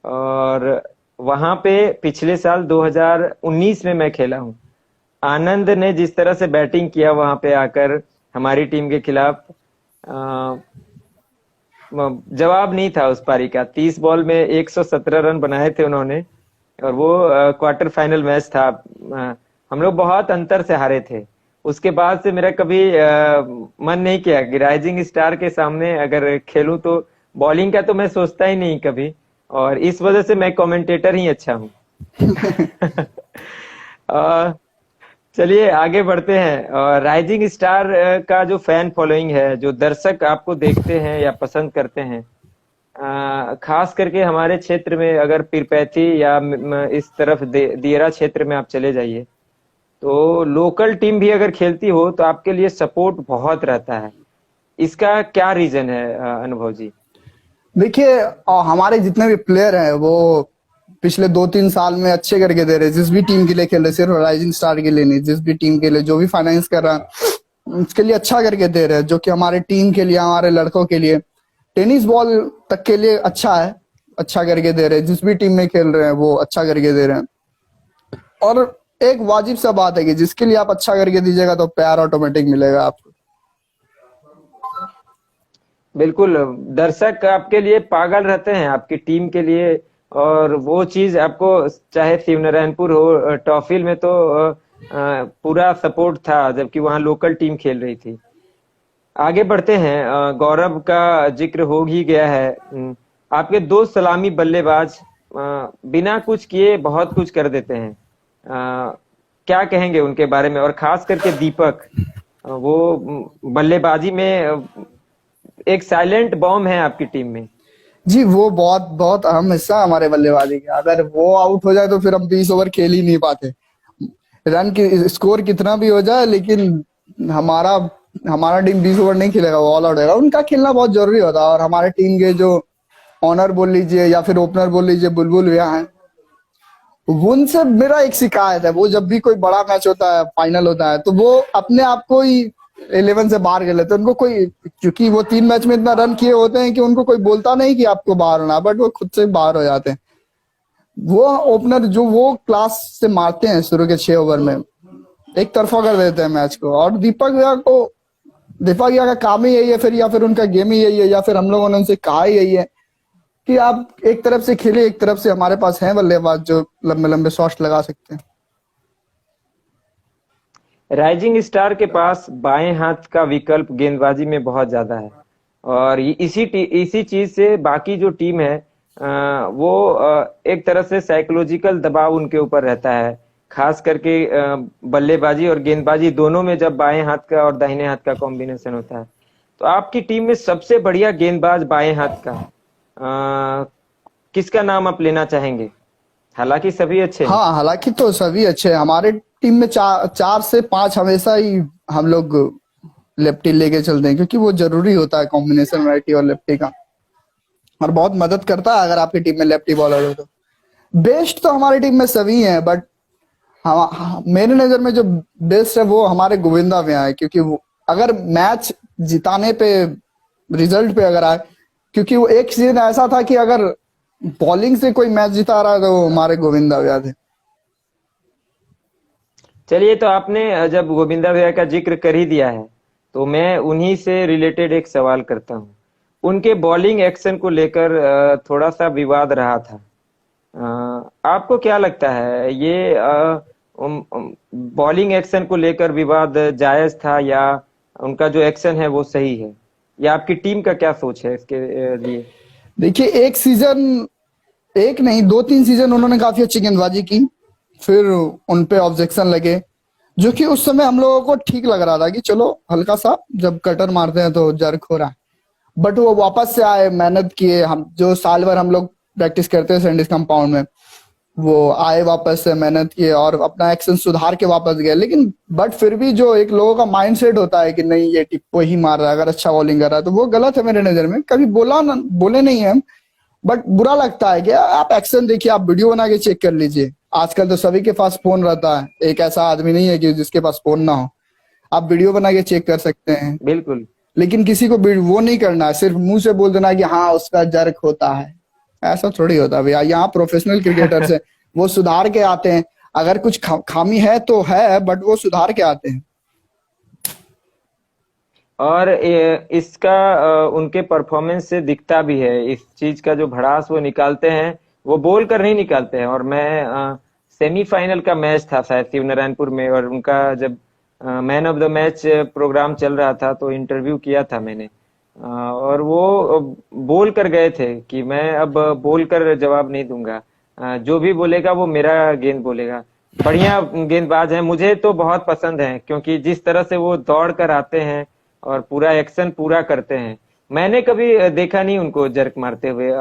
और वहां पे पिछले साल 2019 में मैं खेला हूँ। आनंद ने जिस तरह से बैटिंग किया वहां पे आकर हमारी टीम के खिलाफ, अ, जवाब नहीं था उस पारी का। 30 बॉल में 117 रन बनाए थे उन्होंने, और वो क्वार्टर फाइनल मैच था। हम लोग बहुत अंतर से हारे थे। उसके बाद से मेरा कभी मन नहीं किया कि राइजिंग स्टार के सामने अगर खेलूं तो बॉलिंग का तो मैं सोचता ही नहीं कभी, और इस वजह से मैं कमेंटेटर ही अच्छा हूँ। अ, चलिए आगे बढ़ते हैं। और राइजिंग स्टार का जो फैन फॉलोइंग है, जो दर्शक आपको देखते हैं या पसंद करते हैं, खास करके हमारे क्षेत्र में अगर पीरपैंती या इस तरफ दियरा क्षेत्र में आप चले जाइए तो लोकल टीम भी अगर खेलती हो तो आपके लिए सपोर्ट बहुत रहता है। इसका क्या रीजन है अनुभव जी?
देखिए, हमारे जितने भी प्लेयर हैं वो पिछले 2-3 साल में अच्छे करके दे रहे हैं। जिस भी टीम के लिए खेल रहे, सिर्फ राइजिंग स्टार के लिए नहीं, जिस भी टीम के लिए जो भी फाइनेंस कर रहा है उसके लिए अच्छा करके दे रहे हैं, जो कि हमारे टीम के लिए, हमारे लड़कों के लिए, टेनिस बॉल तक के लिए अच्छा है। अच्छा करके दे रहे हैं, जिस भी टीम में खेल रहे हैं वो अच्छा करके दे रहे हैं। और एक वाजिब सा बात है कि जिसके लिए आप अच्छा करके दीजिएगा तो प्यार ऑटोमेटिक मिलेगा आपको।
बिल्कुल, दर्शक आपके लिए पागल रहते हैं आपकी टीम के लिए, और वो चीज आपको चाहे शिवनारायणपुर हो, टॉफिल में तो पूरा सपोर्ट था जबकि वहाँ लोकल टीम खेल रही थी। आगे बढ़ते हैं। गौरव का जिक्र हो ही गया है। आपके दो सलामी बल्लेबाज बिना कुछ किए बहुत कुछ कर देते हैं। क्या कहेंगे उनके बारे में? और खास करके दीपक, वो बल्लेबाजी में एक साइलेंट बॉम्ब है आपकी टीम में।
जी, वो बहुत बहुत अहम हिस्सा है हमारे बल्लेबाजी का। अगर वो आउट हो जाए तो फिर हम 20 ओवर खेल ही नहीं पाते। रन की स्कोर कितना भी हो जाए, लेकिन हमारा हमारा टीम 20 ओवर नहीं खेलेगा, वो ऑल आउट होगा। उनका खेलना बहुत जरूरी होता है। और हमारे टीम के जो ऑनर बोल लीजिए या फिर ओपनर बोल लीजिए, बुलबुल भैया हैं, उनसे मेरा एक शिकायत है। वो जब भी कोई बड़ा मैच होता है, फाइनल होता है, तो वो अपने आप को ही 11 से बाहर गए तो उनको कोई, क्योंकि वो 3 मैच में इतना रन किए होते हैं कि उनको कोई बोलता नहीं कि आपको बाहर होना, बट वो खुद से बाहर हो जाते हैं। वो ओपनर जो वो क्लास से मारते हैं शुरू के 6 ओवर में, एक तरफा कर देते हैं मैच को। और दीपक भैया का काम ही यही है फिर, या फिर उनका गेम ही यही है, या फिर हम लोगों ने उनसे कहा ही यही है कि आप एक तरफ से खेले, एक तरफ से हमारे पास है बल्लेबाज जो लंबे लंबे शॉट्स लगा सकते हैं।
राइजिंग स्टार के पास बाएं हाथ का विकल्प गेंदबाजी में बहुत ज्यादा है, और इसी चीज से बाकी जो टीम है वो एक तरह से साइकोलॉजिकल दबाव उनके ऊपर रहता है, खास करके बल्लेबाजी और गेंदबाजी दोनों में जब बाएं हाथ का और दाहिने हाथ का कॉम्बिनेशन होता है। तो आपकी टीम में सबसे बढ़िया गेंदबाज बाएं हाथ का किसका नाम आप लेना चाहेंगे? हालांकि सभी अच्छे हैं।
हाँ, हालांकि तो सभी अच्छे हैं। हमारे टीम में 4 से 5 हमेशा ही हम लोग लेफ्टी लेके चलते हैं, क्योंकि वो जरूरी होता है कॉम्बिनेशन राइटी और लेफ्टी का, और बहुत मदद करता है अगर आपकी टीम में लेफ्टी बॉलर हो तो। बेस्ट तो हमारी टीम में सभी हैं, बट मेरे नजर में जो बेस्ट है वो हमारे गोविंदा भैया है, क्योंकि वो अगर मैच जिताने पे, रिजल्ट पे अगर आए, क्योंकि वो एक सीजन ऐसा था कि अगर बॉलिंग से कोई मैच जिता रहा है तो वो हमारे गोविंदा भैया थे।
चलिए, तो आपने जब गोविंदा भैया का जिक्र कर ही दिया है तो मैं उन्हीं से रिलेटेड एक सवाल करता हूँ। उनके बॉलिंग एक्शन को लेकर थोड़ा सा विवाद रहा था। आपको क्या लगता है, ये बॉलिंग एक्शन को लेकर विवाद जायज था, या उनका जो एक्शन है वो सही है, या आपकी टीम का क्या सोच है इसके लिए?
देखिए, एक नहीं 2-3 सीजन उन्होंने काफी अच्छी गेंदबाजी की, फिर उनपे ऑब्जेक्शन लगे, जो कि उस समय हम लोगों को ठीक लग रहा था कि चलो हल्का सा जब कटर मारते हैं तो जर्क हो रहा है। बट वो वापस से आए, मेहनत किए, हम जो साल भर हम लोग प्रैक्टिस करते हैं सैंडिस कंपाउंड में, वो आए वापस से, मेहनत किए और अपना एक्शन सुधार के वापस गए। लेकिन बट फिर भी जो एक लोगों का माइंडसेट होता है कि नहीं ये टिप्पो ही मार रहा है अगर अच्छा बॉलिंग कर रहा है, तो वो गलत है मेरे नजर में। कभी बोले नहीं है हम, बट बुरा लगता है कि आप एक्शन देखिए, आप वीडियो बना के चेक कर लीजिए। आजकल तो सभी के पास फोन रहता है, एक ऐसा आदमी नहीं है कि जिसके पास फोन ना हो, आप वीडियो बना के चेक कर सकते हैं।
बिल्कुल।
लेकिन किसी को वो नहीं करना है, सिर्फ मुंह से बोल देना कि हाँ उसका जर्क होता है, ऐसा थोड़ी होता भैया। यहाँ प्रोफेशनल क्रिकेटर्स है, वो सुधार के आते हैं। अगर कुछ खामी है तो है, बट वो सुधार के आते हैं।
और इसका उनके परफॉर्मेंस से दिखता भी है, इस चीज का जो भड़ास वो निकालते हैं वो बोल कर नहीं निकालते हैं। और मैं सेमीफाइनल का मैच था शायद शिवनारायणपुर में, और उनका जब man of the match programme चल रहा था तो इंटरव्यू किया था मैंने, और वो बोल कर गए थे कि मैं अब बोल कर जवाब नहीं दूंगा, जो भी बोलेगा वो मेरा गेंद बोलेगा। बढ़िया गेंदबाज है, मुझे तो बहुत पसंद है, क्योंकि जिस तरह से वो दौड़ कर आते हैं और पूरा एक्शन पूरा करते हैं। मैंने कभी देखा नहीं उनको जर्क मारते हुए।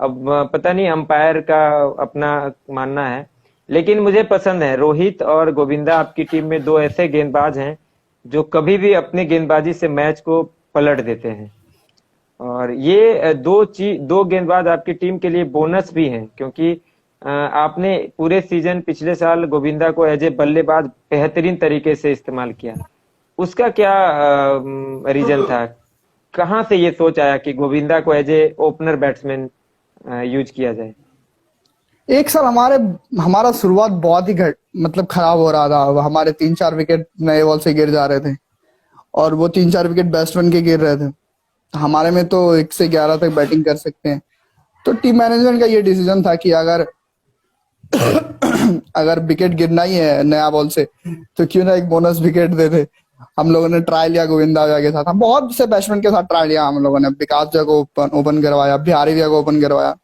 अब पता नहीं अंपायर का अपना मानना है, लेकिन मुझे पसंद है। रोहित और गोविंदा आपकी टीम में दो ऐसे गेंदबाज हैं जो कभी भी अपनी गेंदबाजी से मैच को पलट देते हैं। और ये दो गेंदबाज आपकी टीम के लिए बोनस भी हैं, क्योंकि आपने पूरे सीजन पिछले साल गोविंदा को एज ए बल्लेबाज बेहतरीन तरीके से इस्तेमाल किया। उसका क्या रीजन था? कहाँ से ये सोच आया कि गोविंदा को as a opener batsman use किया जाए?
एक साल हमारा शुरुआत बहुत ही मतलब खराब हो रहा था। हमारे 3-4 विकेट नए बॉल से गिर जा रहे थे, और वो 3-4 विकेट बैट्समैन के गिर रहे थे। हमारे में तो 1 से 11 तक बैटिंग कर सकते हैं। तो टीम मैनेजमेंट का ये डिसीजन था कि अगर विकेट गिरना ही है नया बॉल से तो क्यों ना एक बोनस विकेट दे दे। हम लोगों ने ट्राई लिया गोविंदा भैया के साथ, हम बहुत से बैट्समैन के साथ ट्राई लिया हम लोगों ने। विकास भैया को ओपन करवाया, बिहारी भैया को ओपन करवाया,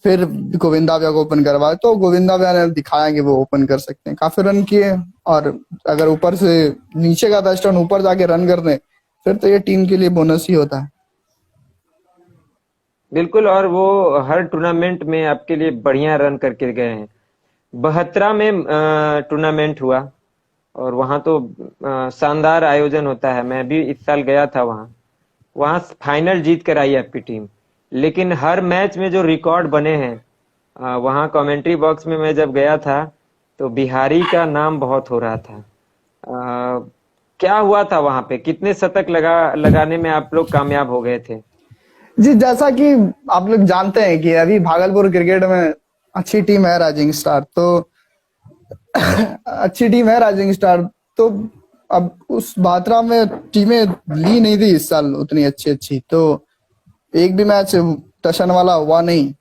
फिर गोविंदा भैया को ओपन करवाया। तो गोविंदा भैया ने दिखाया कि वो ओपन कर सकते हैं, काफी रन किए। और अगर ऊपर से नीचे का 10 रन ऊपर जाके रन कर दें फिर तो ये टीम के लिए बोनस ही होता है।
बिल्कुल, और वो हर टूर्नामेंट में आपके लिए बढ़िया रन करके गए हैं। 72 में टूर्नामेंट हुआ, और वहां तो शानदार आयोजन होता है। मैं भी इस साल गया था वहां फाइनल जीत कर आई आपकी टीम। लेकिन हर मैच में जो रिकॉर्ड बने हैं, वहां कमेंट्री बॉक्स में मैं जब गया था तो बिहारी का नाम बहुत हो रहा था। क्या हुआ था वहां पे, कितने शतक लगाने में आप लोग कामयाब हो गए थे?
जी, जैसा कि आप लोग जानते हैं कि अभी भागलपुर क्रिकेट में अच्छी टीम है राइजिंग स्टार, तो अच्छी टीम है राइजिंग स्टार। तो अब उस बात्रा में टीमें ली नहीं थी इस साल उतनी अच्छी अच्छी, तो एक भी मैच टशन वाला हुआ नहीं।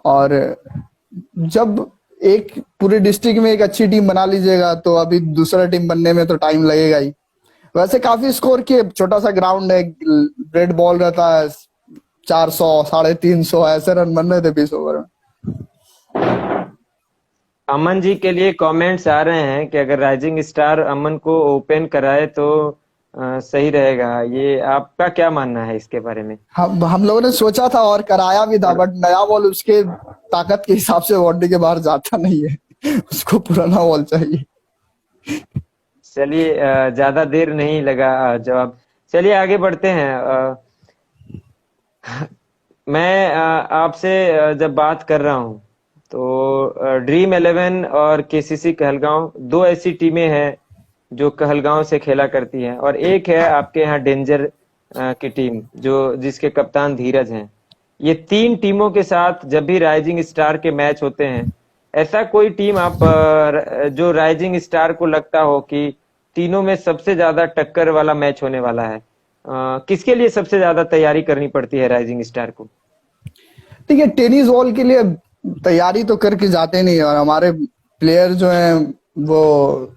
और जब एक पूरे डिस्ट्रिक्ट में एक अच्छी टीम बना लीजिएगा तो अभी दूसरा टीम बनने में तो टाइम लगेगा ही। वैसे काफी स्कोर किए, छोटा सा ग्राउंड है, रेड बॉल रहता है, 400 350 ऐसे रन बन रहे थे 20 ओवर में।
अमन जी के लिए कमेंट्स आ रहे हैं कि अगर राइजिंग स्टार अमन को ओपन कराए तो सही रहेगा। ये आपका क्या मानना है इसके बारे में?
हम लोगों ने सोचा था और कराया भी था,
और
बट नया बॉल उसके ताकत के हिसाब से बाउंड्री के बाहर जाता नहीं है। उसको पुराना बॉल चाहिए।
चलिए, ज्यादा देर नहीं लगा जवाब। चलिए आगे बढ़ते हैं। मैं आपसे जब बात कर रहा हूँ तो ड्रीम 11 और केसीसी कहलगांव दो ऐसी टीमें हैं जो कहलगांव से खेला करती हैं, और एक है आपके यहाँ डेंजर की टीम जो जिसके कप्तान धीरज हैं। ये तीन टीमों के साथ जब भी राइजिंग स्टार के मैच होते हैं, ऐसा कोई टीम आप जो राइजिंग स्टार को लगता हो कि तीनों में सबसे ज्यादा टक्कर वाला मैच होने वाला है, किसके लिए सबसे ज्यादा तैयारी करनी पड़ती है राइजिंग स्टार को?
ठीक है, टेनिस बॉल के लिए तैयारी तो करके जाते नहीं, और हमारे प्लेयर जो हैं वो,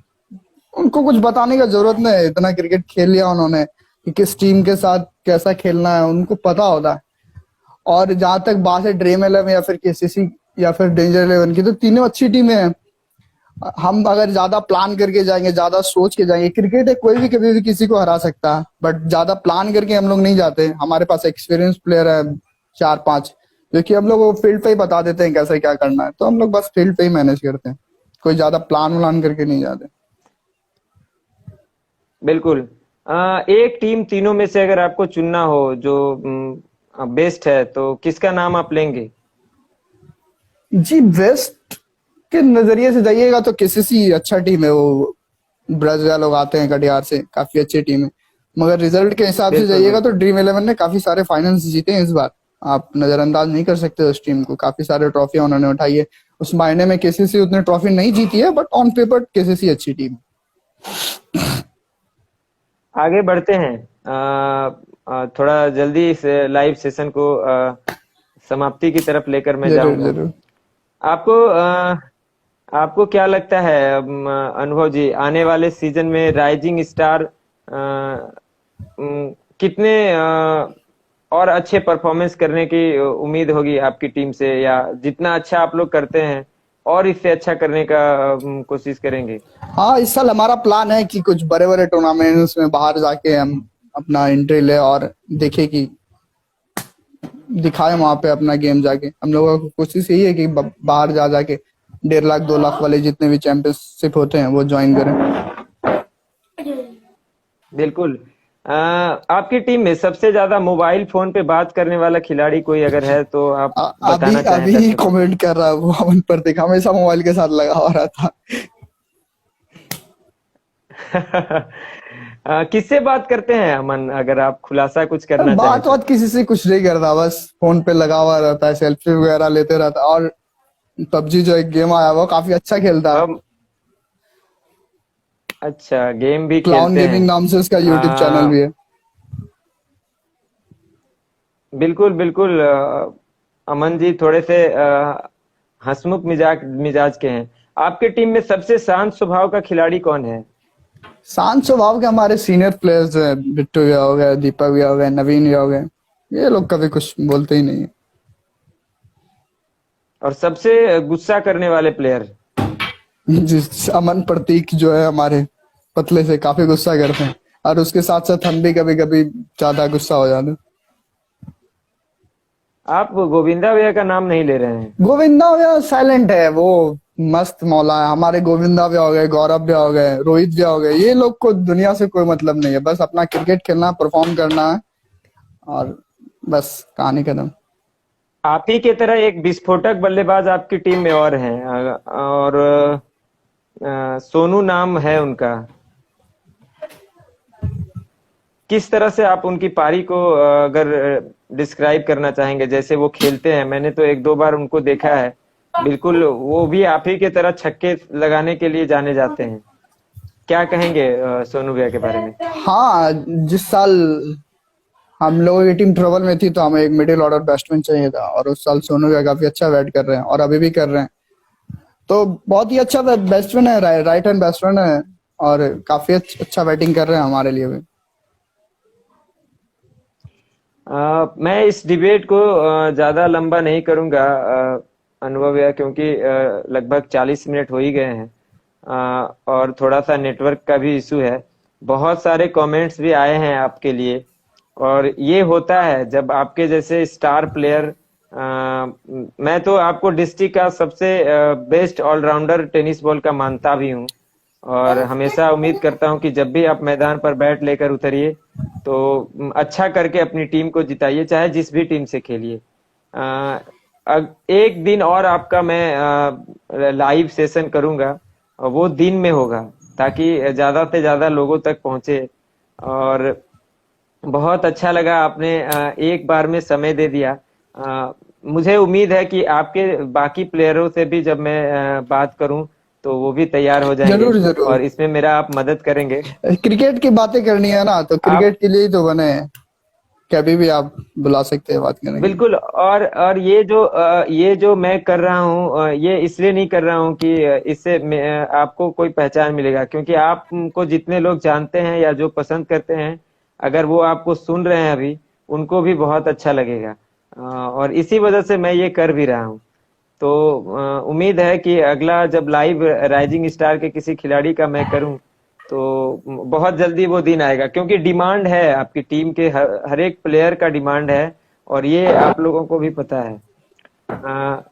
उनको कुछ बताने का जरूरत नहीं है, इतना क्रिकेट खेल लिया उन्होंने कि किस टीम के साथ कैसा खेलना है, उनको पता होता है। और जहां तक बात है ड्रीम 11 या फिर केसीसी या फिर डेंजर 11 की, तो तीनों अच्छी टीमें हैं। हम अगर ज्यादा प्लान करके जाएंगे, ज्यादा सोच के जाएंगे, क्रिकेट है कोई भी कभी भी किसी को हरा सकता है, बट ज्यादा प्लान करके हम लोग नहीं जाते। हमारे पास एक्सपीरियंस प्लेयर है 4-5, जो कि हम लोग वो फील्ड पे ही बता देते हैं कैसे क्या करना है, तो हम लोग बस फील्ड पे ही मैनेज करते हैं, कोई ज्यादा प्लान व्लान करके नहीं जाते।
बिल्कुल। एक टीम तीनों में से अगर आपको चुनना हो जो बेस्ट है, तो किसका नाम आप लेंगे?
जी, वेस्ट के नजरिए से जाइएगा तो केसीसी अच्छा टीम है, वो ब्रजवाल लोग आते हैं कटिहार से, काफी अच्छी टीम है। मगर रिजल्ट के हिसाब से
बिल्कुल
जाइएगा तो
बिल्कुल।
ड्रीम 11 ने काफी सारे फाइनल्स जीते हैं इस बार, आप नजरअंदाज नहीं कर सकते उस टीम को, काफी सारे ट्रॉफी उन्होंने उठाई है। उस मायने में केसीसी उतने ट्रॉफी नहीं जीती है, बट ऑन पेपर केसीसी अच्छी टीम।
आगे बढ़ते हैं। थोड़ा जल्दी इस लाइव सेशन को समाप्ति की तरफ लेकर मैं
जरूर
जाऊंगा।
जरूर।
आपको आपको क्या लगता है अनुभव जी, आने वाले सीजन में राइजिंग स्टार कितने और अच्छे परफॉर्मेंस करने की उम्मीद होगी आपकी टीम से, या जितना अच्छा आप लोग करते हैं और इससे अच्छा करने का कोशिश करेंगे?
हाँ, इस साल हमारा प्लान है कि कुछ बड़े बड़े टूर्नामेंट्स में बाहर जाके हम अपना एंट्री ले और देखे कि दिखाए वहां पे अपना गेम जाके। हम लोगों की कोशिश यही है कि बाहर जा जाके 1.5 लाख 2 लाख वाले जितने भी चैंपियनशिप होते हैं वो ज्वाइन करें।
बिल्कुल। आपकी टीम में सबसे ज्यादा मोबाइल फोन पे बात करने वाला खिलाड़ी कोई अगर है तो आप
अभी
बताना चाहें
अभी
दर्शकों
कमेंट कर रहा है वो अमन प्रतीक, हमेशा मोबाइल के साथ लगा हुआ रहता।
को। किससे बात करते हैं अमन, अगर आप खुलासा कुछ करना चाहें
बात
तो?
बात किसी से कुछ नहीं करता, बस फोन पे लगा हुआ रहता है, सेल्फी वगैरह लेते रहता है। और पबजी जो एक गेम आया वो काफी अच्छा खेलता है,
अब अच्छा, गेम भी
क्लाउन
खेलते हैं।
गेमिंग नाम से उसका यूट्यूब चैनल भी है।
बिल्कुल बिल्कुल। अमन जी थोड़े से हंसमुख मिजाज मिजाज के हैं। आपके टीम में सबसे शांत स्वभाव का खिलाड़ी कौन है?
शांत स्वभाव के हमारे सीनियर प्लेयर्स हैं, बिट्टू भैया हो गए, दीपक भैया हो गए, नवीन भैया हो गए, ये लोग कभी कुछ बोलते ही नहीं है।
और सबसे गुस्सा करने वाले प्लेयर?
जिस अमन प्रतीक जो है हमारे, पतले से काफी गुस्सा करते हैं, और उसके साथ साथ हम भी कभी कभी ज्यादा गुस्सा हो जाते हैं।
आप गोविंदा भैया का नाम नहीं ले रहे हैं?
गोविंदा भैया साइलेंट है, वो मस्त मौला है। हमारे गोविंदा भैया हो गए, गौरव भैया हो गए, रोहित भैया हो गए, ये लोग को दुनिया से कोई मतलब नहीं है, बस अपना क्रिकेट खेलना, परफॉर्म करना है, और बस कहानी खत्म।
आप ही के तरह एक विस्फोटक बल्लेबाज आपकी टीम में और हैं, और सोनू नाम है उनका। किस तरह से आप उनकी पारी को अगर डिस्क्राइब करना चाहेंगे, जैसे वो खेलते हैं? मैंने तो एक दो बार उनको देखा है, बिल्कुल वो भी आप ही के तरह छक्के लगाने के लिए जाने जाते हैं। क्या कहेंगे सोनू भैया के बारे में?
हाँ, जिस साल हम लोगों की टीम ट्रबल में थी तो हमें एक मिडिल ऑर्डर बैट्समैन चाहिए था, और उस साल सोनू भैया काफी अच्छा बैट कर रहे हैं और अभी भी कर रहे हैं। तो बहुत ही अच्छा बैट्समैन है, राइट हैंड बैट्समैन है, और काफी अच्छा बैटिंग कर रहे हैं हमारे लिए भी।
मैं इस डिबेट को ज्यादा लंबा नहीं करूंगा अनुभव भैया, क्योंकि लगभग 40 मिनट हो ही गए हैं। और थोड़ा सा नेटवर्क का भी इशू है। बहुत सारे कमेंट्स भी आए हैं आपके लिए, और ये होता है जब आपके जैसे स्टार प्लेयर, मैं तो आपको डिस्ट्रिक्ट का सबसे बेस्ट ऑलराउंडर टेनिस बॉल का मानता भी हूँ, और हमेशा उम्मीद करता हूँ कि जब भी आप मैदान पर बैट लेकर उतरिए तो अच्छा करके अपनी टीम को जिताइए, चाहे जिस भी टीम से खेलिए। एक दिन और आपका मैं लाइव सेशन करूंगा, और वो दिन में होगा, ताकि ज्यादा से ज्यादा लोगों तक पहुंचे। और बहुत अच्छा लगा आपने एक बार में समय दे दिया। मुझे उम्मीद है कि आपके बाकी प्लेयरों से भी जब मैं बात करूं तो वो भी तैयार हो जाएंगे,
जरूर जरूर।
और इसमें मेरा आप मदद करेंगे।
क्रिकेट की बातें करनी है ना, तो
आप
क्रिकेट के लिए ही तो बने हैं। कभी भी आप बुला सकते हैं बात करने के लिए।
बिल्कुल। और ये जो मैं कर रहा हूँ, ये इसलिए नहीं कर रहा हूँ कि इससे आपको कोई पहचान मिलेगा, क्योंकि आपको जितने लोग जानते हैं या जो पसंद करते हैं, अगर वो आपको सुन रहे हैं अभी, उनको भी बहुत अच्छा लगेगा। और इसी वजह से मैं ये कर भी रहा हूँ। तो उम्मीद है कि अगला जब लाइव राइजिंग स्टार के किसी खिलाड़ी का मैं करूं तो बहुत जल्दी वो दिन आएगा, क्योंकि डिमांड है आपकी टीम के, हर एक प्लेयर का डिमांड है, और ये आप लोगों को भी पता है। अ,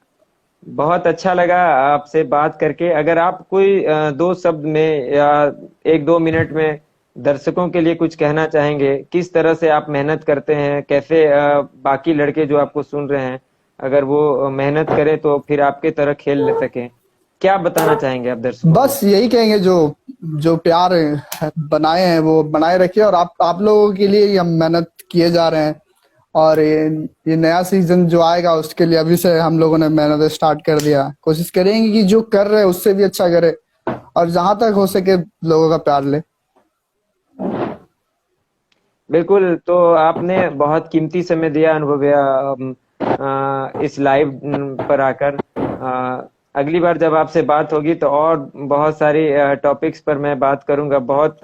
बहुत अच्छा लगा आपसे बात करके। अगर आप कोई दो शब्द में या एक दो मिनट में दर्शकों के लिए कुछ कहना चाहेंगे, किस तरह से आप मेहनत करते हैं, कैसे बाकी लड़के जो आपको सुन रहे हैं, अगर वो मेहनत करें तो फिर आपके तरह खेल ले सकें, क्या बताना चाहेंगे आप दर्शकों को?
बस यही कहेंगे, जो जो प्यार बनाए हैं वो बनाए रखिए, और आप लोगों के लिए ही हम मेहनत किए जा रहे हैं। और ये नया सीजन जो आएगा उसके लिए अभी से हम लोगों ने मेहनत स्टार्ट कर दिया। कोशिश करेंगे कि जो कर रहे हैं उससे भी अच्छा करे, और जहां तक हो सके लोगों का प्यार ले।
बिल्कुल। तो आपने बहुत कीमती समय दिया अनुभव भैया, इस लाइव पर आकर। अगली बार जब आपसे बात होगी तो और बहुत सारी टॉपिक्स पर मैं बात करूंगा। बहुत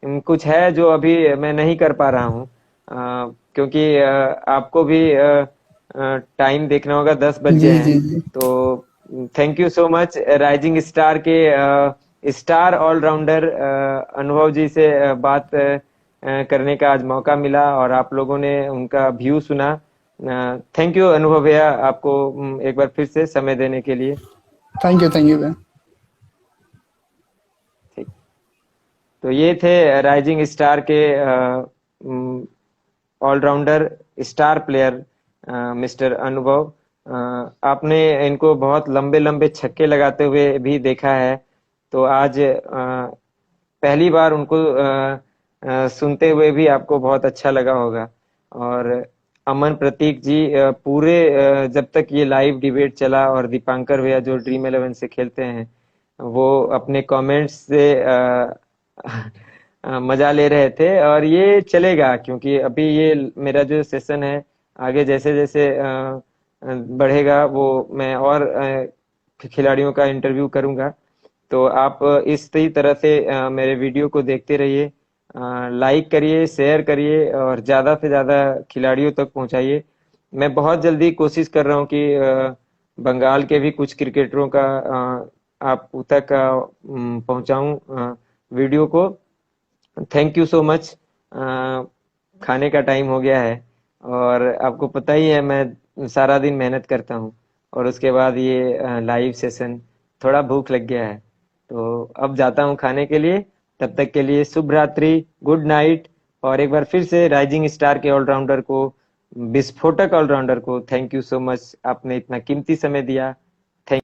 कुछ है जो अभी मैं नहीं कर पा रहा हूँ, क्योंकि आपको भी टाइम देखना होगा, 10 बज
जी
गए हैं।
जी जी।
तो thank you so much. Rising star के स्टार ऑलराउंडर अनुभव जी से बात करने का आज मौका मिला, और आप लोगों ने उनका व्यू सुना। थैंक यू अनुभव भैया, आपको एक बार फिर से समय देने के लिए।
थैंक यू भैया।
ठीक। तो ये थे राइजिंग स्टार के ऑलराउंडर स्टार प्लेयर मिस्टर अनुभव। आपने इनको बहुत लंबे लंबे छक्के लगाते हुए भी देखा है, तो आज पहली बार उनको सुनते हुए भी आपको बहुत अच्छा लगा होगा। और अमन प्रतीक जी, पूरे जब तक ये लाइव डिबेट चला, और दीपांकर भैया जो ड्रीम 11 से खेलते हैं, वो अपने कमेंट्स से मजा ले रहे थे। और ये चलेगा, क्योंकि अभी ये मेरा जो सेशन है, आगे जैसे जैसे बढ़ेगा, वो मैं और खिलाड़ियों का इंटरव्यू करूंगा। तो आप इसी तरह से मेरे वीडियो को देखते रहिए, लाइक करिए, शेयर करिए, और ज्यादा से ज्यादा खिलाड़ियों तक पहुंचाइए। मैं बहुत जल्दी कोशिश कर रहा हूं कि बंगाल के भी कुछ क्रिकेटरों का आप तक पहुंचाऊं वीडियो को। Thank you so much. खाने का टाइम हो गया है, और आपको पता ही है मैं सारा दिन मेहनत करता हूँ, और उसके बाद ये लाइव सेशन, थोड़ा भूख लग गया है, तो अब जाता हूँ खाने के लिए। तब तक के लिए शुभ रात्रि, गुड नाइट। और एक बार फिर से राइजिंग स्टार के ऑलराउंडर को, विस्फोटक ऑलराउंडर को थैंक यू सो मच, आपने इतना कीमती समय दिया।